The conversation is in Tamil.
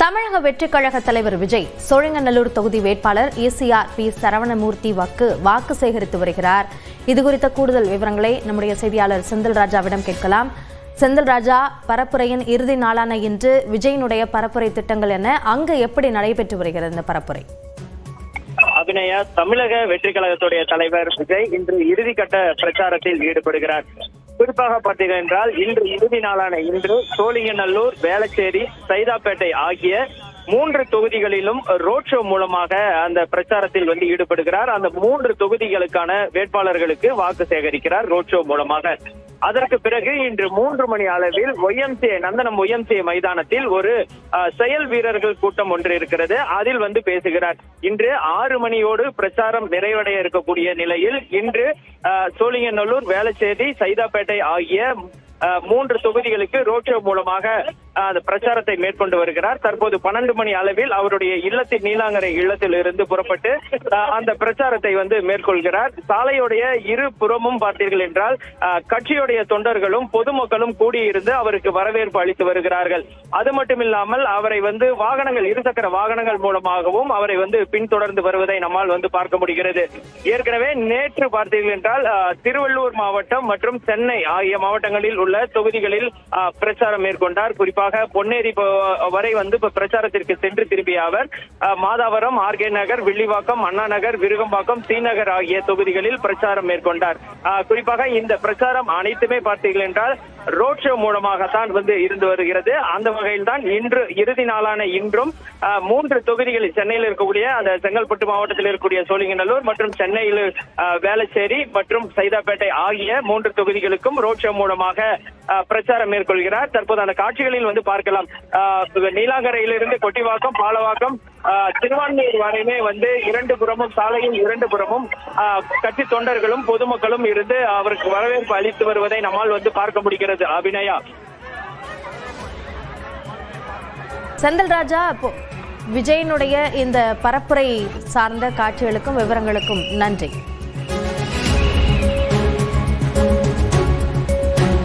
தமிழக வெற்றிக் கழக தலைவர் விஜய் சோழிங்கநல்லூர் தொகுதி வேட்பாளர் ECR பி சரவணமூர்த்தி வாக்கு சேகரித்து வருகிறார். இதுகுறித்த கூடுதல் விவரங்களை நம்முடைய செய்தியாளர் செந்தில் ராஜாவிடம் கேட்கலாம். செந்தில் ராஜா, பரப்புரையின் இறுதி நாளான இன்று விஜயினுடைய பரப்புரை திட்டங்கள் என்ன, அங்கு எப்படி நடைபெற்று வருகிறது இந்த பரப்புரை? அபிநயா, தமிழக வெற்றிக் கழகத்துடைய தலைவர் விஜய் இன்று இறுதிக்கட்ட பிரச்சாரத்தில் ஈடுபடுகிறார். குறிப்பாக பார்த்தீர்கள் என்றால் இன்று இறுதி நாளான இன்று சோழிங்கநல்லூர், வேளச்சேரி, சைதாப்பேட்டை ஆகிய 3 தொகுதிகளிலும் ரோட் ஷோ மூலமாக அந்த பிரச்சாரத்தில் ஈடுபடுகிறார். அந்த 3 தொகுதிகளுக்கான வேட்பாளர்களுக்கு வாக்கு சேகரிக்கிறார் ரோட் ஷோ மூலமாக. அதற்கு பிறகு இன்று 3 மணி அளவில் நந்தனம் YMCA மைதானத்தில் ஒரு செயல் வீரர்கள் கூட்டம் ஒன்று இருக்கிறது. அதில் பேசுகிறார். இன்று 6 மணியோடு பிரச்சாரம் நிறைவடைய இருக்கக்கூடிய நிலையில் இன்று சோழிங்கநல்லூர், வேளச்சேரி, சைதாப்பேட்டை ஆகிய 3 தொகுதிகளுக்கு ரோட் ஷோ மூலமாக அந்த பிரச்சாரத்தை மேற்கொண்டு வருகிறார். தற்போது 12 மணி அளவில் அவருடைய நீலாங்கரை இல்லத்தில் இருந்து புறப்பட்டு அந்த பிரச்சாரத்தை மேற்கொள்கிறார். சாலையுடைய இரு புறமும் பார்த்தீர்கள் என்றால் கட்சியுடைய தொண்டர்களும் பொதுமக்களும் கூடியிருந்து அவருக்கு வரவேற்பு அளித்து வருகிறார்கள். அது மட்டுமில்லாமல் அவரை வாகனங்கள், இருசக்கர வாகனங்கள் மூலமாகவும் அவரை பின்தொடர்ந்து வருவதை நம்மால் பார்க்க முடிகிறது. ஏற்கனவே நேற்று பார்த்தீர்கள் என்றால் திருவள்ளூர் மாவட்டம் மற்றும் சென்னை ஆகிய மாவட்டங்களில் உள்ள தொகுதிகளில் பிரச்சாரம் மேற்கொண்டார். குறிப்பாக பொன்னேரி வரை பிரச்சாரத்திற்கு சென்று திரும்பிய அவர் மாதாவரம், RK நகர், வில்லிவாக்கம், அண்ணா நகர், விருகம்பாக்கம், சீநகர் ஆகிய தொகுதிகளில் பிரச்சாரம் மேற்கொண்டார். குறிப்பாக இந்த பிரச்சாரம் அனைத்துமே பார்த்தீர்கள் என்றால் ரோட் ஷோ மூலமாகத்தான் இருந்து வருகிறது. அந்த வகையில் தான் இன்று இறுதி நாளான இன்றும் 3 தொகுதிகளில் சென்னையில் இருக்கக்கூடிய அந்த செங்கல்பட்டு மாவட்டத்தில் இருக்கக்கூடிய சோழிங்கநல்லூர் மற்றும் சென்னையில் வேளச்சேரி மற்றும் சைதாப்பேட்டை ஆகிய 3 தொகுதிகளுக்கும் ரோட் ஷோ மூலமாக பிரச்சாரம் மேற்கொள்கிறார். தற்போது அந்த காட்சிகளில் பார்க்கலாம். நீலாங்கரையிலிருந்து கொட்டிவாக்கம், பாலவாக்கம், திருவான்மையூர் வரையுமே 2 புறமும் சாலையின் 2 புறமும் கட்சி தொண்டர்களும் பொதுமக்களும் இருந்து அவருக்கு வரவேற்பு அளித்து வருவதை நம்மால் பார்க்க முடிகிறது. அபிநயா, செந்தில் ராஜா, விஜயனுடைய இந்த பரப்புரை சார்ந்த காட்சிகளுக்கும் விவரங்களுக்கும் நன்றி.